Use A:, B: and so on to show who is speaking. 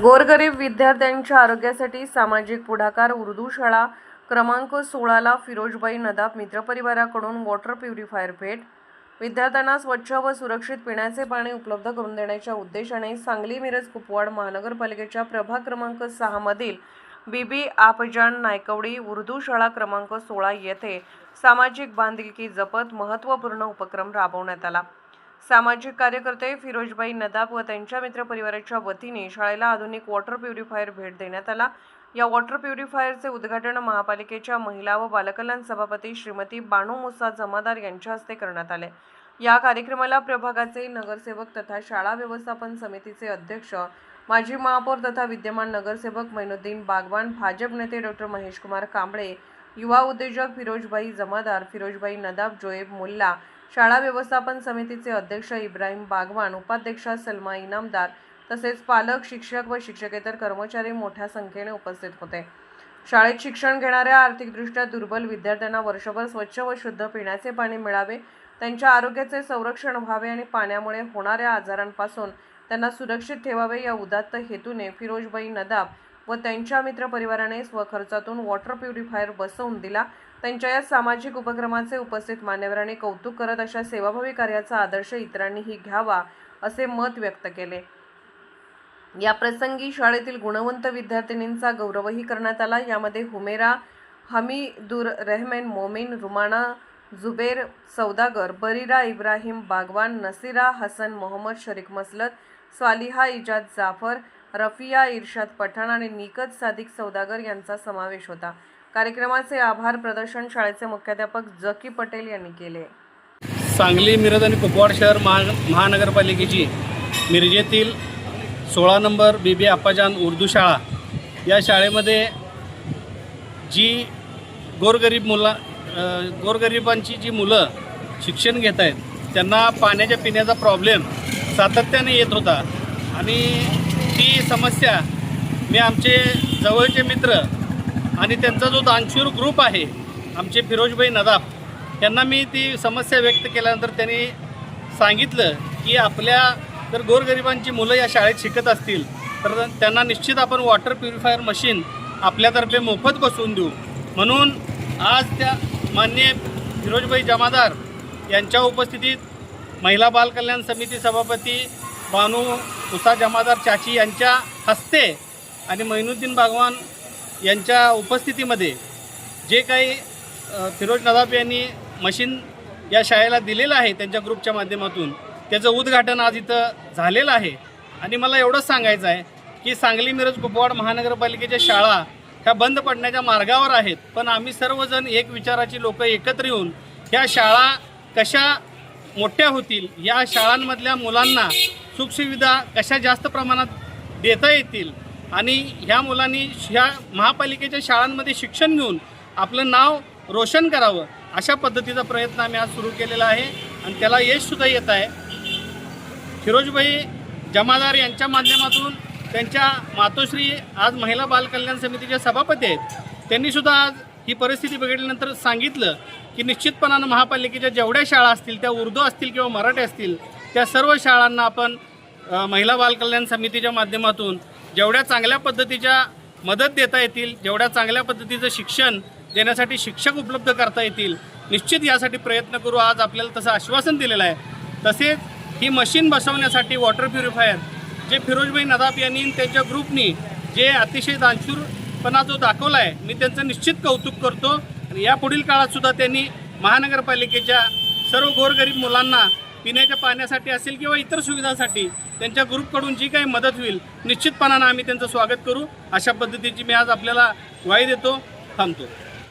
A: गोरगरीब विद्यार्थ्यांच्या आरोग्यासाठी सामाजिक पुढाकार उर्दू शाळा क्रमांक 16 ला फिरोजबाई नदाफ मित्रपरिवाराकडून वॉटर प्युरिफायर भेट। विद्यार्थ्यांना स्वच्छ व सुरक्षित पिण्याचे पाणी उपलब्ध करून देण्याच्या उद्देशाने सांगली मिरज कुपवाड महानगरपालिकेच्या प्रभाग क्रमांक 6 मधील बीबी आपजान नायकवडी उर्दू शाळा क्रमांक 16 येथे सामाजिक बांधिलकी जपत महत्त्वपूर्ण उपक्रम राबवण्यात आला। सामाजिक कार्यकर्ते फिरोजबाई नदाफ व त्यांच्या मित्रपरिवाराच्या वतीने शाळेला आधुनिक वॉटर प्युरिफायर भेट देण्यात आला। या वॉटर प्युरिफायरचे उद्घाटन महापालिकेच्या महिला व बालकल्याण सभापती श्रीमती बानू मुसा जमादार यांच्या हस्ते करण्यात आले। या कार्यक्रमाला प्रभागाचे नगरसेवक तथा शाळा व्यवस्थापन समितीचे अध्यक्ष माजी महापौर तथा विद्यमान नगरसेवक मैनुद्दीन बागवान, भाजप नेते डॉक्टर महेश कुमार कांबळे, युवा उद्योजक फिरोजबाई जमादार, फिरोजबाई नदाफ, जोएब मुल्ला, शाळा व्यवस्थापन समितीचे अध्यक्ष इब्राहिम बागवान, उपाध्यक्षा सलमा इनामदार तसेच पालक, शिक्षक व शिक्षकेतर कर्मचारी मोठ्या संख्येने उपस्थित होते। शाळेत शिक्षण घेणाऱ्या आर्थिकदृष्ट्या दुर्बल विद्यार्थ्यांना वर्षभर स्वच्छ व शुद्ध पिण्याचे पाणी मिळावे, त्यांच्या आरोग्याचे संरक्षण व्हावे आणि पाण्यामुळे होणाऱ्या आजारांपासून त्यांना सुरक्षित ठेवावे या उदात्त हेतूने फिरोजबाई नदाफ व त्यांच्या मित्रपरिवाराने स्वखर्चातून वॉटर प्युरिफायर बसवून दिला। त्यांच्या या सामाजिक उपक्रमाचे उपस्थित मान्यवरांनी कौतुक करत अशा सेवाभावी कार्याचा आदर्श इतरांनीही घ्यावा असे मत व्यक्त केले। या प्रसंगी शाळेतील गुणवंत विद्यार्थिनींचा गौरवही करण्यात आला। यामध्ये हुमेरा, हमीदुर रहमान, मोमीन, रुमाना, जुबेर सौदागर, बरीरा इब्राहिम बागवान, नसीरा हसन, मोहम्मद शरीक मसलत, स्वालिहा इजाद जाफर, रफिया इरशाद पठाण आणि निकत सादिक सौदागर यांचा समावेश होता। कार्यक्रमाचे आभार प्रदर्शन शाळेचे मुख्याध्यापक जकी पटेल यांनी केले।
B: सांगली, मिरज आणि कुपवाड शहर महानगरपालिकेची मिरजेतील 16 नंबर बीबी आप्पाजान उर्दू शाळा या शाळेमध्ये जी गोरगरिबांची जी मुलं शिक्षण घेत आहेत त्यांना पाण्याच्या पिण्याचा प्रॉब्लेम सातत्याने येत होता आणि ती समस्या मी आमचे जवळचे मित्र आणि त्यांचा जो दानशूर ग्रुप आहे आमचे फिरोजबाई नदाफ यांना मी ती समस्या व्यक्त केल्यानंतर त्यांनी सांगितलं की आपल्या जर गोरगरिबांची मुलं या शाळेत शिकत असतील तर त्यांना निश्चित आपण वॉटर प्युरिफायर मशीन आपल्यातर्फे मोफत बसवून देऊ। म्हणून आज त्या माननीय फिरोजबाई जमादार यांच्या उपस्थितीत महिला बालकल्याण समिती सभापती बानू मुसा जमादार चाची यांच्या हस्ते आणि मैनुद्दीन बागवान यांच्या उपस्थितीमध्ये जे काही फिरोज नदाफ यांनी मशीन या शाळेला दिलेलं आहे त्यांच्या ग्रुपच्या माध्यमातून त्याचं उद्घाटन आज इथं झालेलं आहे। आणि मला एवढंच सांगायचं आहे की सांगली, मिरज, कुपवाड महानगरपालिकेच्या शाळा ह्या बंद पडण्याच्या मार्गावर आहेत, पण आम्ही सर्वजण एक विचाराची लोक एकत्र येऊन ह्या शाळा कशा मोठ्या होतील, या शाळांमधल्या मुलांना सुखसुविधा कशा जास्त प्रमाणात देता येतील आणि ह्या मुलांनी ह्या महापालिकेच्या शाळांमध्ये शिक्षण घेऊन आपलं नाव रोशन करावं अशा पद्धतीचा प्रयत्न आम्ही आज सुरू केलेला आहे आणि त्याला यशसुद्धा येत आहे। फिरोजबाई जमादार यांच्या माध्यमातून त्यांच्या मातोश्री आज महिला बालकल्याण समितीच्या सभापती आहेत, त्यांनीसुद्धा आज ही परिस्थिती बघितल्यानंतर सांगितलं की निश्चितपणानं महापालिकेच्या जेवढ्या शाळा असतील त्या उर्दू असतील किंवा मराठी असतील त्या सर्व शाळांना आपण महिला बालकल्याण समितीच्या माध्यमातून जेवढ्या चांगल्या पद्धतीच्या मदत देता येतील, जेवढ्या चांगल्या पद्धतीचं शिक्षण देण्यासाठी शिक्षक उपलब्ध करता येतील, निश्चित यासाठी प्रयत्न करू। आज आपल्याला तसं आश्वासन दिलेलं आहे। तसेच ही मशीन बसवण्यासाठी वॉटर प्युरिफायर जे फिरोजबाई नदाफ यांनी त्यांच्या ग्रुपनी जे अतिशय दानशूरपणा जो दाखवला आहे मी त्यांचं निश्चित कौतुक करतो आणि यापुढील काळातसुद्धा त्यांनी महानगरपालिकेच्या सर्व गोरगरीब मुलांना पिण्याच्या पाण्यासाठी असेल किंवा इतर सुविधांसाठी त्यांच्या ग्रुपकडून जी काही मदत होईल निश्चितपणानं आम्ही त्यांचं स्वागत करू अशा पद्धतीची मी आज आपल्याला ग्वाही देतो। थांबतो।